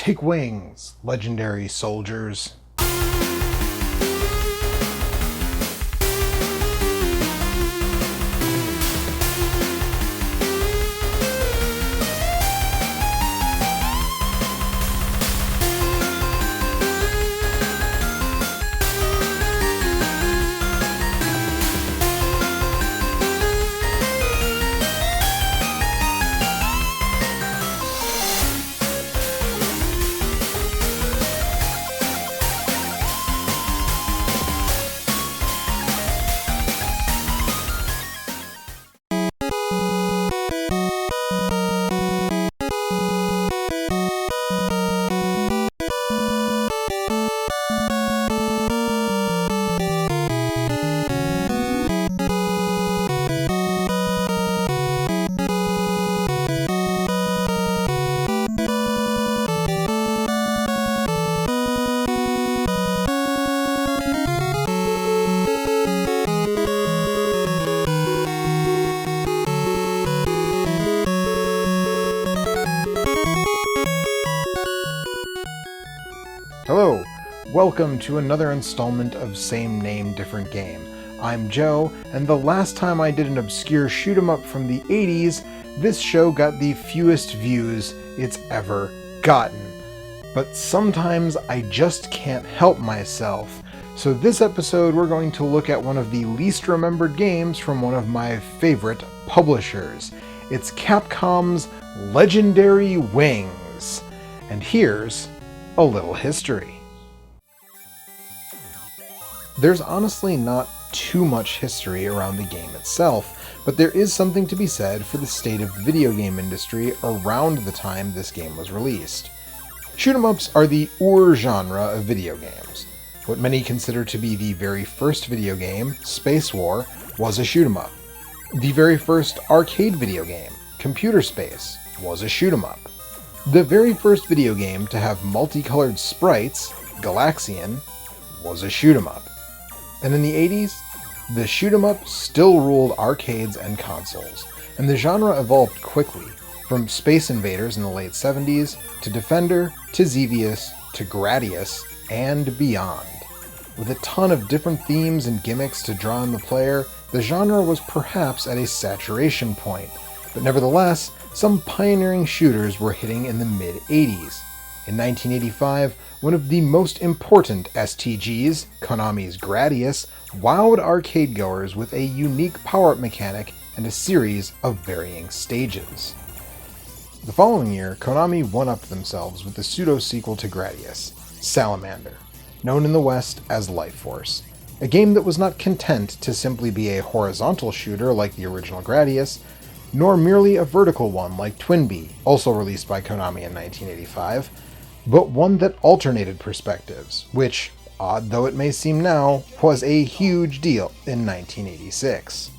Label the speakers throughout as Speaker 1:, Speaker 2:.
Speaker 1: Take wings, legendary soldiers. Hello, welcome to another installment of Same Name, Different Game. I'm Joe, and the last time I did an obscure shoot-'em-up from the 80s, this show got the fewest views it's ever gotten. But sometimes I just can't help myself. So this episode we're going to look at one of the least remembered games from one of my favorite publishers. It's Capcom's Legendary Wings. And here's a little history. There's honestly not too much history around the game itself, but there is something to be said for the state of the video game industry around the time this game was released. Shoot-'em-ups are the genre of video games. What many consider to be the very first video game, Space War, was a shoot-'em-up. The very first arcade video game, Computer Space, was a shoot-'em-up. The very first video game to have multicolored sprites, Galaxian, was a shoot-'em-up. And in the 80s, the shoot-'em-up still ruled arcades and consoles, and the genre evolved quickly, from Space Invaders in the late 70s, to Defender, to Xevious, to Gradius, and beyond. With a ton of different themes and gimmicks to draw in the player, the genre was perhaps at a saturation point, but nevertheless, some pioneering shooters were hitting in the mid-80s. In 1985, one of the most important STGs, Konami's Gradius, wowed arcade-goers with a unique power-up mechanic and a series of varying stages. The following year, Konami one-upped themselves with the pseudo-sequel to Gradius, Salamander, known in the West as Life Force, a game that was not content to simply be a horizontal shooter like the original Gradius, nor merely a vertical one like Twinbee, also released by Konami in 1985, but one that alternated perspectives, which, odd though it may seem now, was a huge deal in 1986.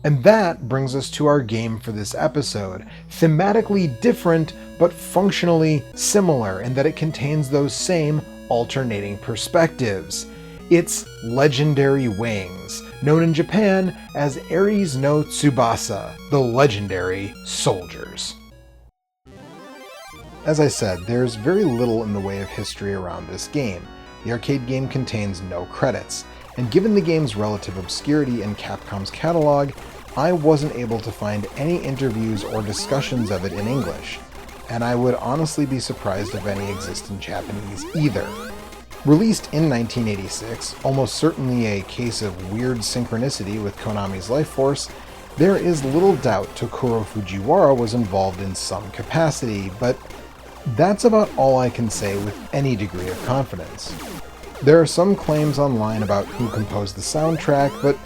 Speaker 1: And that brings us to our game for this episode, thematically different but functionally similar in that it contains those same alternating perspectives. It's Legendary Wings, known in Japan as Ares no Tsubasa, the legendary soldiers. As I said, there's very little in the way of history around this game. The arcade game contains no credits, and given the game's relative obscurity in Capcom's catalog, I wasn't able to find any interviews or discussions of it in English, and I would honestly be surprised if any exist in Japanese either. Released in 1986, almost certainly a case of weird synchronicity with Konami's Life Force, there is little doubt Tokuro Fujiwara was involved in some capacity, but that's about all I can say with any degree of confidence. There are some claims online about who composed the soundtrack, but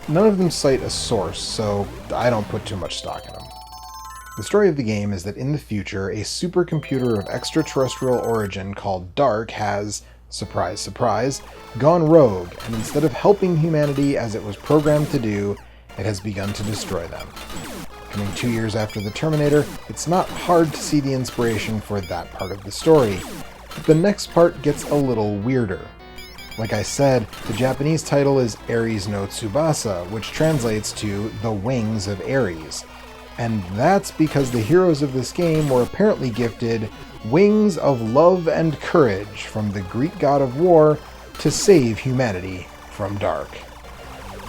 Speaker 1: none of them cite a source, so I don't put too much stock in them. The story of the game is that in the future, a supercomputer of extraterrestrial origin called Dark has, surprise surprise, gone rogue, and instead of helping humanity as it was programmed to do, it has begun to destroy them. Coming 2 years after the Terminator, it's not hard to see the inspiration for that part of the story, but the next part gets a little weirder. Like I said, the Japanese title is Ares no Tsubasa, which translates to The Wings of Ares. And that's because the heroes of this game were apparently gifted wings of love and courage from the Greek god of war to save humanity from dark.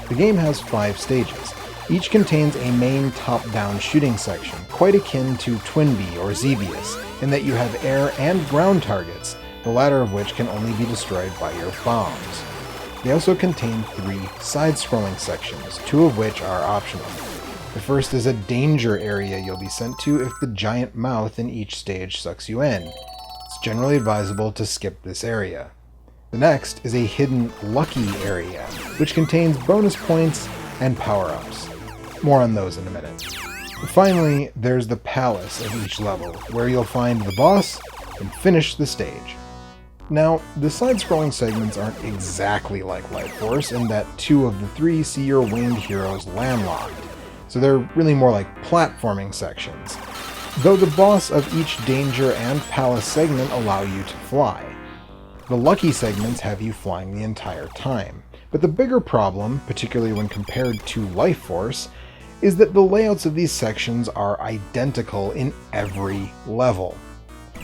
Speaker 1: The game has 5 stages. Each contains a main top-down shooting section, quite akin to Twinbee or Xevious, in that you have air and ground targets, the latter of which can only be destroyed by your bombs. They also contain 3 side-scrolling sections, 2 of which are optional. The first is a danger area you'll be sent to if the giant mouth in each stage sucks you in. It's generally advisable to skip this area. The next is a hidden lucky area, which contains bonus points and power-ups. More on those in a minute. Finally, there's the palace of each level, where you'll find the boss and finish the stage. Now, the side-scrolling segments aren't exactly like Life Force in that 2 of the 3 see your winged heroes landlocked, so they're really more like platforming sections, though the boss of each danger and palace segment allow you to fly. The lucky segments have you flying the entire time, but the bigger problem, particularly when compared to Life Force, is that the layouts of these sections are identical in every level.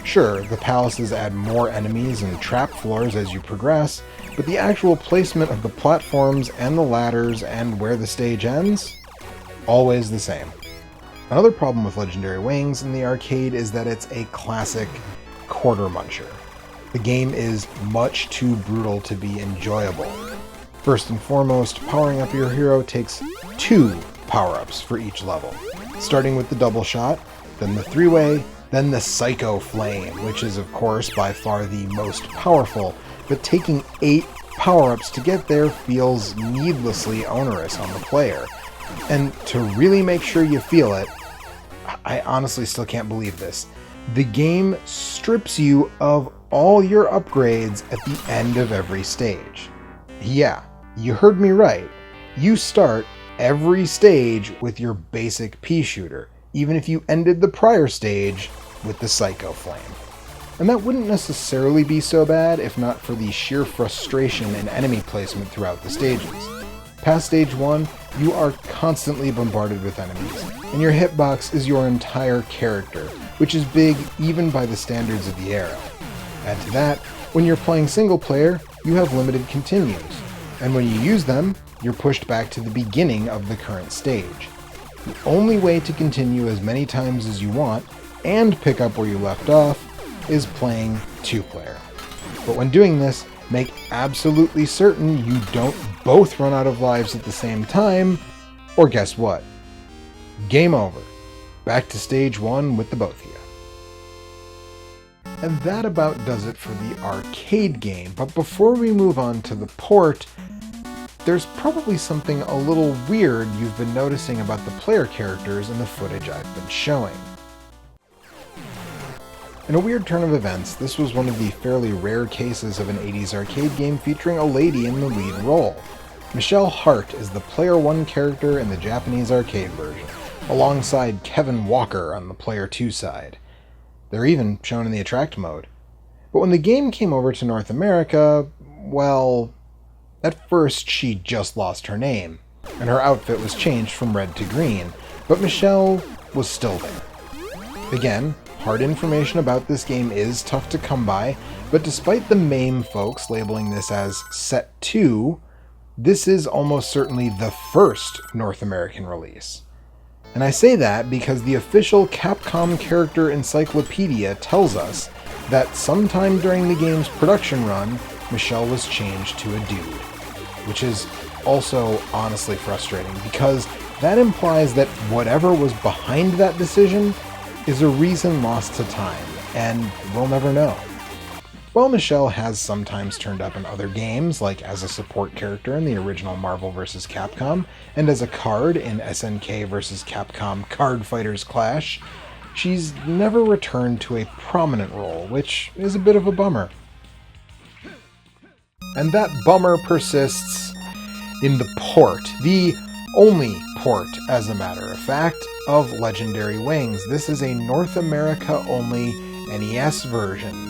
Speaker 1: Sure, the palaces add more enemies and trap floors as you progress, but the actual placement of the platforms and the ladders and where the stage ends? Always the same. Another problem with Legendary Wings in the arcade is that it's a classic quarter muncher. The game is much too brutal to be enjoyable. First and foremost, powering up your hero takes 2 power-ups for each level, starting with the double shot, then the 3-way, then the Psycho Flame, which is of course by far the most powerful, but taking 8 power-ups to get there feels needlessly onerous on the player. And to really make sure you feel it, I honestly still can't believe this, the game strips you of all your upgrades at the end of every stage. Yeah, you heard me right. You start every stage with your basic pea shooter, even if you ended the prior stage with the Psycho Flame. And that wouldn't necessarily be so bad if not for the sheer frustration and enemy placement throughout the stages. Past stage 1, you are constantly bombarded with enemies, and your hitbox is your entire character, which is big even by the standards of the era. Add to that, when you're playing single player, you have limited continues, and when you use them, you're pushed back to the beginning of the current stage. The only way to continue as many times as you want, and pick up where you left off, is playing 2-player. But when doing this, make absolutely certain you don't both run out of lives at the same time, or guess what? Game over. Back to stage 1 with the both of you. And that about does it for the arcade game, but before we move on to the port, there's probably something a little weird you've been noticing about the player characters in the footage I've been showing. In a weird turn of events, this was one of the fairly rare cases of an 80s arcade game featuring a lady in the lead role. Michelle Hart is the Player 1 character in the Japanese arcade version, alongside Kevin Walker on the Player 2 side. They're even shown in the Attract mode. But when the game came over to North America, well, at first she just lost her name, and her outfit was changed from red to green, but Michelle was still there. Again, hard information about this game is tough to come by, but despite the MAME folks labeling this as Set 2, this is almost certainly the first North American release. And I say that because the official Capcom Character Encyclopedia tells us that sometime during the game's production run, Michelle was changed to a dude. Which is also honestly frustrating, because that implies that whatever was behind that decision is a reason lost to time, and we'll never know. While Michelle has sometimes turned up in other games, like as a support character in the original Marvel vs. Capcom, and as a card in SNK vs. Capcom Card Fighters Clash, she's never returned to a prominent role, which is a bit of a bummer. And that bummer persists in the port, the only port, as a matter of fact, of Legendary Wings. This is a North America-only NES version,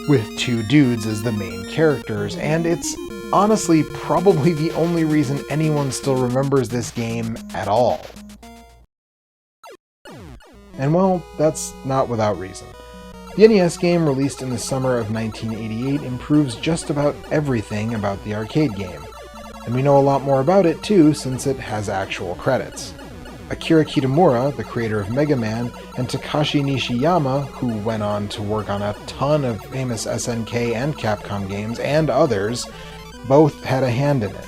Speaker 1: with 2 dudes as the main characters, and it's honestly probably the only reason anyone still remembers this game at all. And well, that's not without reason. The NES game, released in the summer of 1988, improves just about everything about the arcade game. And we know a lot more about it too, since it has actual credits. Akira Kitamura, the creator of Mega Man, and Takashi Nishiyama, who went on to work on a ton of famous SNK and Capcom games and others, both had a hand in it.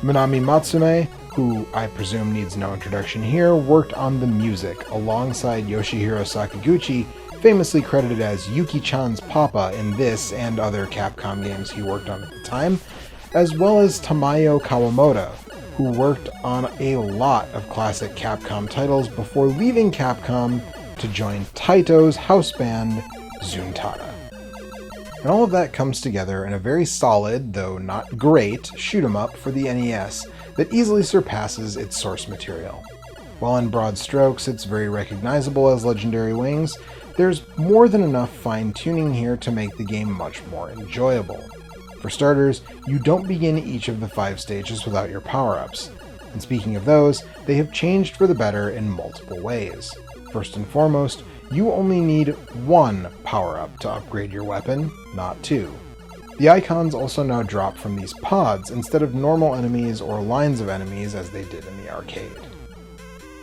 Speaker 1: Minami Matsume, who I presume needs no introduction here, worked on the music alongside Yoshihiro Sakaguchi, famously credited as Yuki-chan's papa in this and other Capcom games he worked on at the time, as well as Tamayo Kawamoto, who worked on a lot of classic Capcom titles before leaving Capcom to join Taito's house band, Zuntata. And all of that comes together in a very solid, though not great, shoot-'em-up for the NES that easily surpasses its source material. While in broad strokes it's very recognizable as Legendary Wings, there's more than enough fine-tuning here to make the game much more enjoyable. For starters, you don't begin each of the 5 stages without your power-ups. And speaking of those, they have changed for the better in multiple ways. First and foremost, you only need 1 power-up to upgrade your weapon, not 2. The icons also now drop from these pods instead of normal enemies or lines of enemies as they did in the arcade.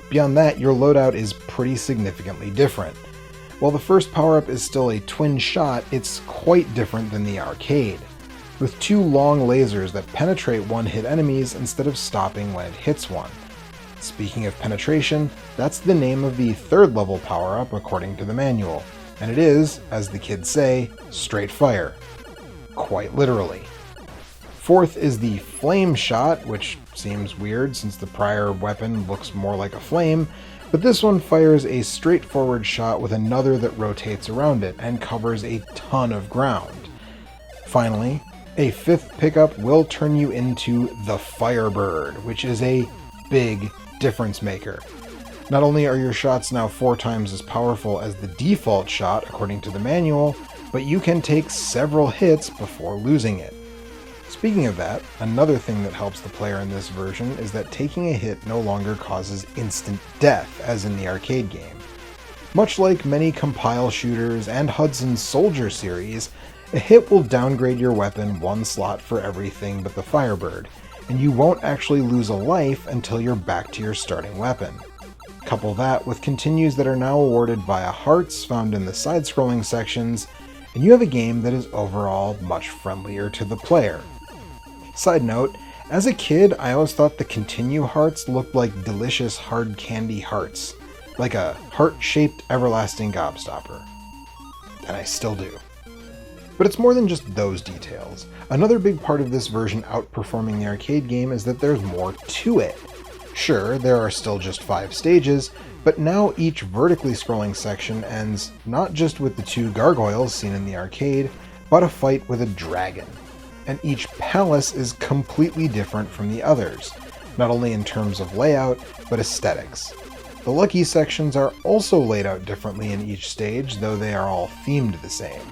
Speaker 1: Beyond that, your loadout is pretty significantly different. While the first power-up is still a twin shot, it's quite different than the arcade, with 2 long lasers that penetrate one-hit enemies instead of stopping when it hits one. Speaking of penetration, that's the name of the 3rd level power-up according to the manual, and it is, as the kids say, straight fire. Quite literally. 4th is the flame shot, which seems weird since the prior weapon looks more like a flame, but this one fires a straightforward shot with another that rotates around it and covers a ton of ground. Finally, a 5th pickup will turn you into the Firebird, which is a big difference maker. Not only are your shots now 4 times as powerful as the default shot according to the manual, but you can take several hits before losing it. Speaking of that, another thing that helps the player in this version is that taking a hit no longer causes instant death as in the arcade game. Much like many compile shooters and Hudson's Soldier series, a hit will downgrade your weapon 1 slot for everything but the Firebird, and you won't actually lose a life until you're back to your starting weapon. Couple that with continues that are now awarded via hearts found in the side-scrolling sections, and you have a game that is overall much friendlier to the player. Side note, as a kid I always thought the continue hearts looked like delicious hard candy hearts, like a heart-shaped everlasting gobstopper. And I still do. But it's more than just those details. Another big part of this version outperforming the arcade game is that there's more to it. Sure, there are still just 5 stages, but now each vertically scrolling section ends not just with the 2 gargoyles seen in the arcade, but a fight with a dragon. And each palace is completely different from the others, not only in terms of layout, but aesthetics. The lucky sections are also laid out differently in each stage, though they are all themed the same.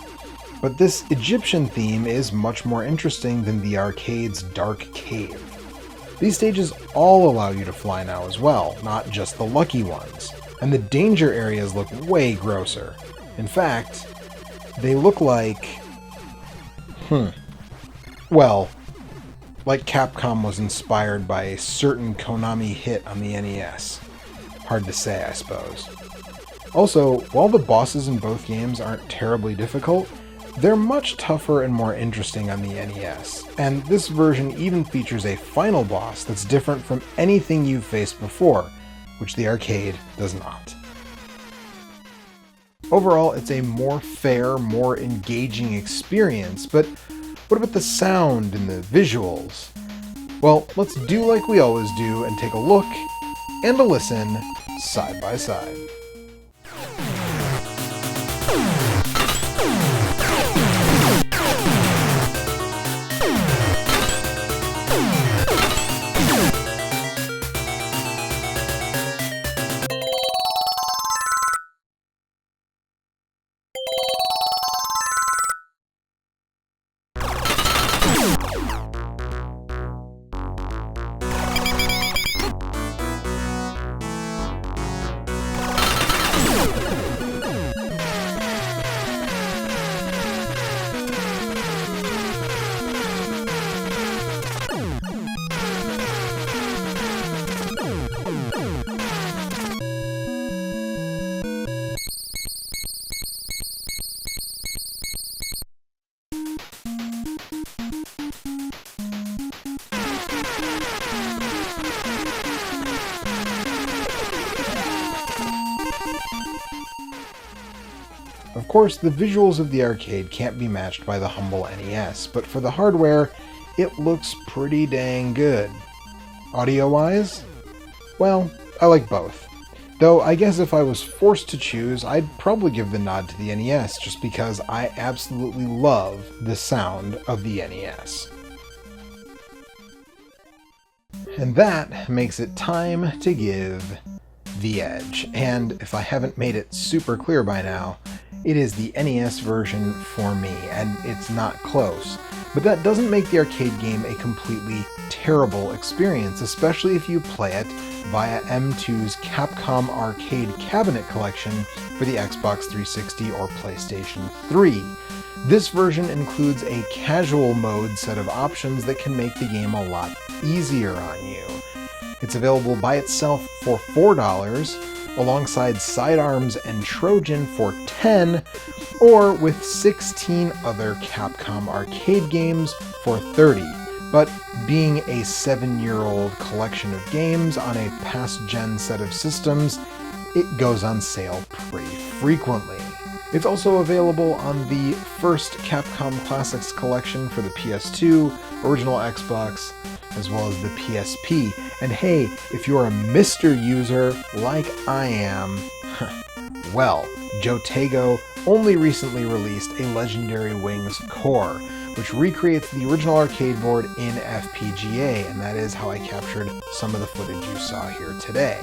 Speaker 1: But this Egyptian theme is much more interesting than the arcade's dark cave. These stages all allow you to fly now as well, not just the lucky ones, and the danger areas look way grosser. In fact, they look like... well, like Capcom was inspired by a certain Konami hit on the NES. Hard to say, I suppose. Also, while the bosses in both games aren't terribly difficult, they're much tougher and more interesting on the NES, and this version even features a final boss that's different from anything you've faced before, which the arcade does not. Overall, it's a more fair, more engaging experience, but what about the sound and the visuals? Well, let's do like we always do and take a look and a listen side by side. Of course, the visuals of the arcade can't be matched by the humble NES, but for the hardware, it looks pretty dang good. Audio-wise? Well, I like both. Though I guess if I was forced to choose, I'd probably give the nod to the NES just because I absolutely love the sound of the NES. And that makes it time to give the edge. And if I haven't made it super clear by now, it is the NES version for me, and it's not close. But that doesn't make the arcade game a completely terrible experience, especially if you play it via M2's Capcom Arcade Cabinet Collection for the Xbox 360 or PlayStation 3. This version includes a casual mode set of options that can make the game a lot easier on you. It's available by itself for $4, alongside Sidearms and Trojan for $10, or with 16 other Capcom arcade games for $30. But being a 7-year-old collection of games on a past-gen set of systems, it goes on sale pretty frequently. It's also available on the first Capcom Classics collection for the PS2, original Xbox, as well as the PSP. And hey, if you're a Mr. user like I am, well, Jotego only recently released a Legendary Wings core, which recreates the original arcade board in FPGA, and that is how I captured some of the footage you saw here today.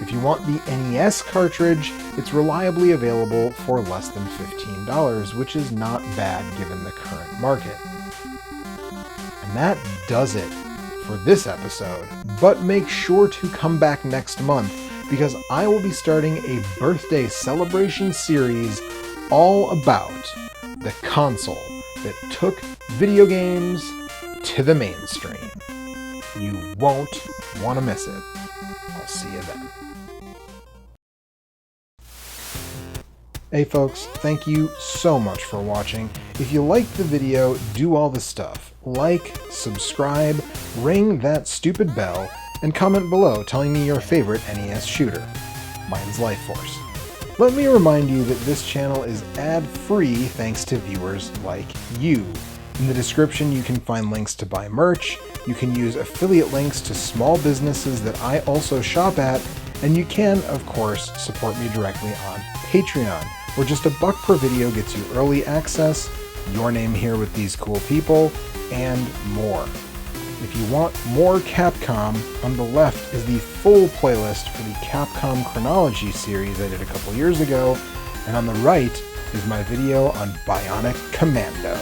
Speaker 1: If you want the NES cartridge, it's reliably available for less than $15, which is not bad given the current market. And that does it for this episode, but make sure to come back next month because I will be starting a birthday celebration series all about the console that took video games to the mainstream. You won't want to miss it. I'll see you then. Hey folks, thank you so much for watching. If you liked the video, do all the stuff. Like, subscribe, ring that stupid bell, and comment below telling me your favorite NES shooter. Mine's Life Force. Let me remind you that this channel is ad-free thanks to viewers like you. In the description you can find links to buy merch, you can use affiliate links to small businesses that I also shop at, and you can, of course, support me directly on Patreon, where just $1 per video gets you early access, your name here with these cool people, and more. If you want more Capcom, on the left is the full playlist for the Capcom Chronology series I did a couple years ago, and on the right is my video on Bionic Commando.